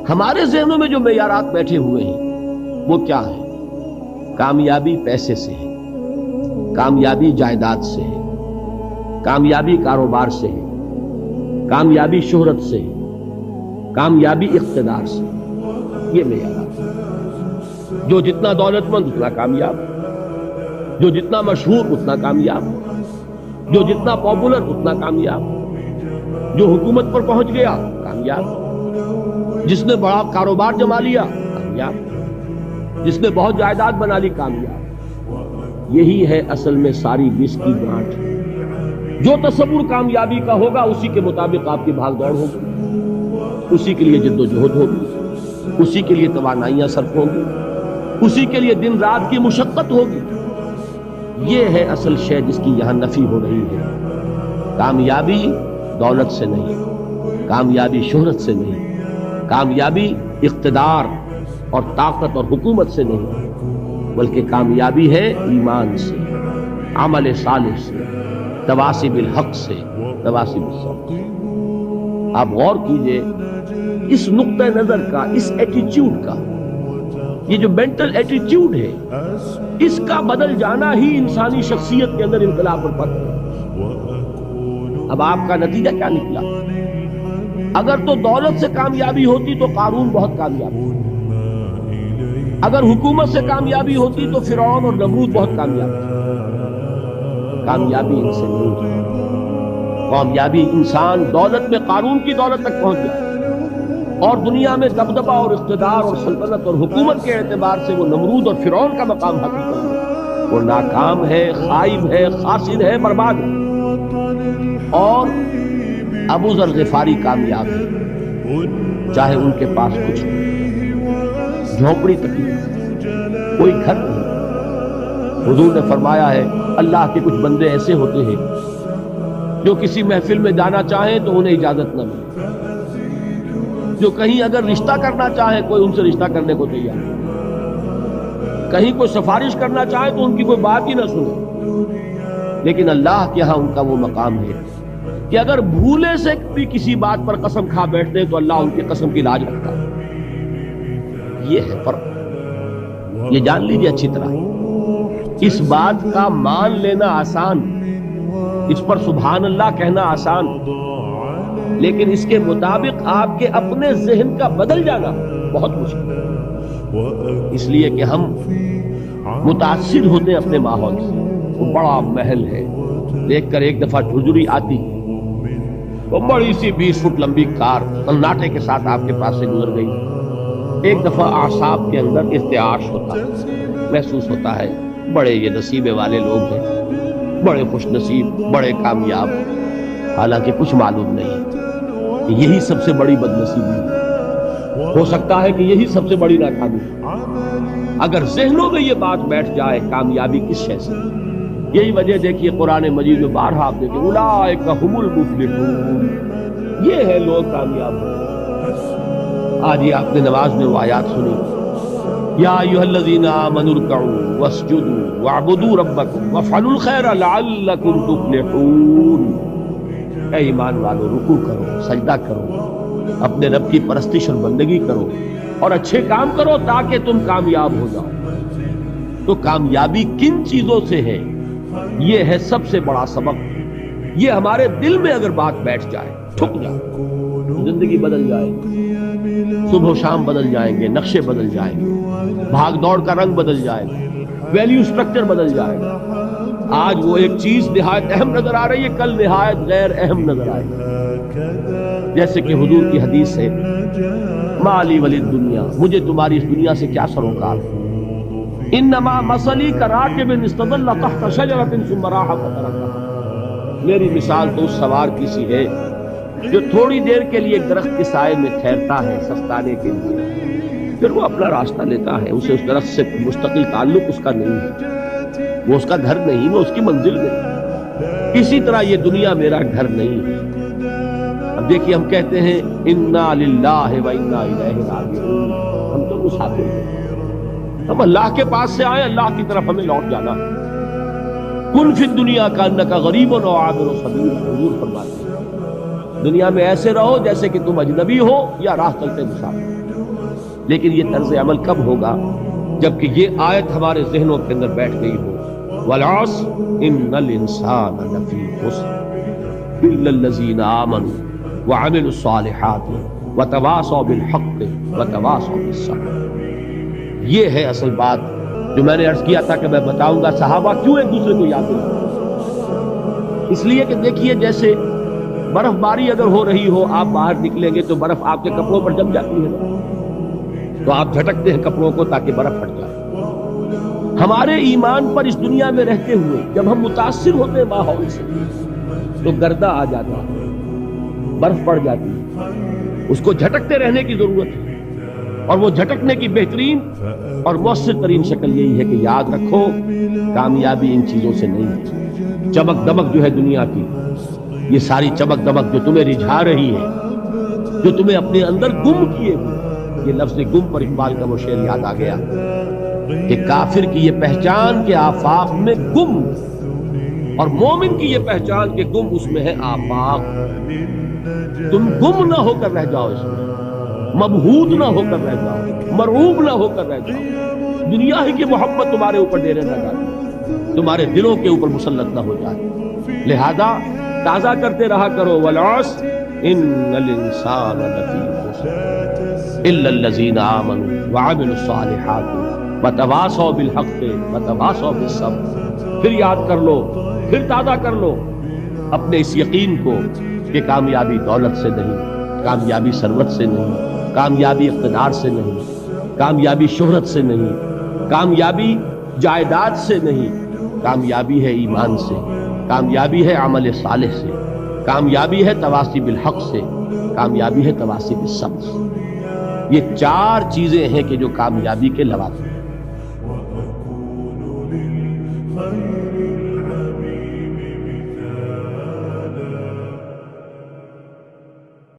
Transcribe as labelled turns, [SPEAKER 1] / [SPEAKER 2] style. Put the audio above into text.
[SPEAKER 1] ہمارے ذہنوں میں جو معیارات بیٹھے ہوئے ہیں وہ کیا ہے؟ کامیابی پیسے سے ہے، کامیابی جائیداد سے ہے، کامیابی کاروبار سے ہے، کامیابی شہرت سے ہے، کامیابی اقتدار سے۔ یہ معیارات ہے۔ جو جتنا دولت مند اتنا کامیاب، جو جتنا مشہور اتنا کامیاب، جو جتنا پاپولر اتنا کامیاب، جو حکومت پر پہنچ گیا کامیاب، جس نے بڑا کاروبار جما لیا کامیاب، جس نے بہت جائیداد بنا لی کامیاب۔ یہی ہے اصل میں ساری بس کی گانٹھ۔ جو تصور کامیابی کا ہوگا اسی کے مطابق آپ کی بھاگ دوڑ ہوگی، اسی کے لیے جد و جہد ہوگی، اسی کے لیے توانائیاں صرف ہوں گی، اسی کے لیے دن رات کی مشقت ہوگی۔ یہ ہے اصل شے جس کی یہاں نفی ہو رہی ہے۔ کامیابی دولت سے نہیں، کامیابی شہرت سے نہیں، کامیابی اقتدار اور طاقت اور حکومت سے نہیں، بلکہ کامیابی ہے ایمان سے، عمل صالح سے، تواصی بالحق سے، تواصی بالصبر۔ آپ غور کیجئے اس نقطہ نظر کا، اس ایٹیچیوڈ کا، یہ جو مینٹل ایٹیچیوڈ ہے، اس کا بدل جانا ہی انسانی شخصیت کے اندر انقلاب پر پڑتا ہے۔ اب آپ کا نتیجہ کیا نکلا؟ اگر تو دولت سے کامیابی ہوتی تو قارون بہت کامیاب تھا، اگر حکومت سے کامیابی ہوتی تو فرعون اور نمرود بہت کامیاب تھا۔ کامیابی ان سے نہیں ہے۔ کامیابی انسان دولت میں قارون کی دولت تک پہنچ جائے اور دنیا میں دبدبہ اور اقتدار اور سلطنت اور حکومت کے اعتبار سے وہ نمرود اور فرعون کا مقام حاصل کر لے، وہ ناکام ہے، خائب ہے، خاسر ہے، برباد ہے۔ اور ابو ذر غفاری کامیاب ہے، چاہے ان کے پاس کچھ نہیں، جھونپڑی تک نہیں، کوئی گھر نہیں۔ حضور نے فرمایا ہے اللہ کے کچھ بندے ایسے ہوتے ہیں جو کسی محفل میں جانا چاہیں تو انہیں اجازت نہ ملے، جو کہیں اگر رشتہ کرنا چاہیں کوئی ان سے رشتہ کرنے کو تیار نہیں، کہیں کوئی سفارش کرنا چاہے تو ان کی کوئی بات ہی نہ سنے۔ لیکن اللہ کے ہاں ان کا وہ مقام ہے کہ اگر بھولے سے بھی کسی بات پر قسم کھا بیٹھتے ہیں تو اللہ ان کی قسم کی لاج رکھتا ہے۔ یہ ہے فرق، یہ جان لیجیے اچھی طرح۔ اس بات کا مان لینا آسان، اس پر سبحان اللہ کہنا آسان، لیکن اس کے مطابق آپ کے اپنے ذہن کا بدل جانا بہت مشکل ہے۔ اس لیے کہ ہم متاثر ہوتے ہیں اپنے ماحول سے۔ وہ بڑا محل ہے، دیکھ کر ایک دفعہ جھجری آتی، وہ بڑی سی 20 فٹ لمبی کار سناٹے کے ساتھ آپ کے پاس سے گزر گئی۔ ایک دفعہ اعصاب کے اندر ارتعاش ہوتا ہے، محسوس ہوتا ہے بڑے یہ نصیبے والے لوگ ہیں، بڑے خوش نصیب، بڑے کامیاب، حالانکہ کچھ معلوم نہیں کہ یہی سب سے بڑی بدنصیبی ہے۔ ہو سکتا ہے کہ یہی سب سے بڑی ناکامی ہے۔ اگر ذہنوں میں یہ بات بیٹھ جائے کامیابی کس شے سے، یہی وجہ دیکھیے قرآن مجید میں بارہا آپ دیکھیں اولئک ھم المفلحون، یہ ہے لوگ کامیاب ہیں۔ آج یہ آپ نے نماز میں وہ آیات سنی، یا ایھا الذین آمنوا ارکعوا واسجدوا واعبدوا ربکم وافعلوا الخیر لعلکم تفلحون۔ اے ایمان والو، رکوع کرو، سجدہ کرو، اپنے رب کی پرستش اور بندگی کرو اور اچھے کام کرو تاکہ تم کامیاب ہو جاؤ۔ تو کامیابی کن چیزوں سے ہے؟ یہ ہے سب سے بڑا سبق۔ یہ ہمارے دل میں اگر بات بیٹھ جائے، ٹھک جائے، زندگی بدل جائے گی، صبح و شام بدل جائیں گے، نقشے بدل جائیں گے، بھاگ دوڑ کا رنگ بدل جائے گا، ویلیو سٹرکچر بدل جائے گا۔ آج وہ ایک چیز نہایت اہم نظر آ رہی ہے، کل نہایت غیر اہم نظر آئے گی۔ جیسے کہ حضور کی حدیث ہے، مالی ولی الدنیا، مجھے تمہاری اس دنیا سے کیا سروکار ہے، انما مثلی کراکب استظل تحت شجرۃ ثم راح فترکها، میری مثال تو اس سوار کی سی ہے جو تھوڑی دیر کے لیے درخت کے سائے میں ٹھہرتا ہے سستانے کے لیے، پھر وہ اپنا راستہ لیتا ہے۔ اسے اس درخت سے مستقل تعلق اس کا نہیں ہے، وہ اس کا گھر نہیں، وہ اس کی منزل نہیں۔ اسی طرح یہ دنیا میرا گھر نہیں ہے۔ اب دیکھیے ہم کہتے ہیں انا للہ و انا الیہ راجعون، ہم تو مسافر ہیں، ہم اللہ کے پاس سے آئے، اللہ کی طرف ہمیں لوٹ جانا ہے۔ کن فی الدنیا کانک غریب و عابر سبیل، حضور فرماتے ہیں دنیا میں ایسے رہو جیسے کہ تم اجنبی ہو یا راہ چلتے مسافر. لیکن یہ طرز عمل کب ہوگا؟ جبکہ یہ آیت ہمارے ذہنوں کے اندر بیٹھ گئی ہو. والعصر ان الانسان لفی خسر الا الذین آمنوا وعملوا الصالحات وتواصوا بالحق وتواصوا بالصبر. یہ ہے اصل بات جو میں نے عرض کیا تھا کہ میں بتاؤں گا صحابہ کیوں ایک دوسرے کو یاد کرتے. اس لیے کہ دیکھیے جیسے برف باری اگر ہو رہی ہو، آپ باہر نکلیں گے تو برف آپ کے کپڑوں پر جم جاتی ہے، تو آپ جھٹکتے ہیں کپڑوں کو تاکہ برف ہٹ جائے. ہمارے ایمان پر اس دنیا میں رہتے ہوئے جب ہم متاثر ہوتے ہیں ماحول سے تو گردہ آ جاتا ہے، برف پڑ جاتی ہے. اس کو جھٹکتے رہنے کی ضرورت ہے، اور وہ جھٹکنے کی بہترین اور مؤثر ترین شکل یہی ہے کہ یاد رکھو کامیابی ان چیزوں سے نہیں ہے. چمک دمک جو ہے دنیا کی، یہ ساری چمک دمک جو تمہیں رجھا رہی ہے، جو تمہیں اپنے اندر گم کیے ہوئے. یہ لفظ گم پر اقبال کا وہ شعر یاد آ گیا کہ کافر کی یہ پہچان کے آفاق میں گم، اور مومن کی یہ پہچان کے گم اس میں ہے آفاق. تم گم نہ ہو کر رہ جاؤ اس میں، مبہوت نہ ہو کر رہ جاؤ، مرعوب نہ ہو کر رہ جاؤ. دنیا ہی کی محبت تمہارے اوپر ڈیرے نہ ڈالے، تمہارے دلوں کے اوپر مسلط نہ ہو جائے. لہذا تازہ کرتے رہا کرو والعصر ان الانسان لفی خسر الا الذین آمنوا وعملوا الصالحات وتواصوا بالحق وتواصوا بالصبر. پھر یاد کر لو، پھر تازہ کر لو اپنے اس یقین کو کہ کامیابی دولت سے نہیں، کامیابی ثروت سے نہیں، کامیابی اقتدار سے نہیں، کامیابی شہرت سے نہیں، کامیابی جائیداد سے نہیں، کامیابی ہے ایمان سے، کامیابی ہے عمل صالح سے، کامیابی ہے تواصی بالحق سے، کامیابی ہے تواصی بالصبر سے. یہ چار چیزیں ہیں کہ جو کامیابی کے لوازم ہیں.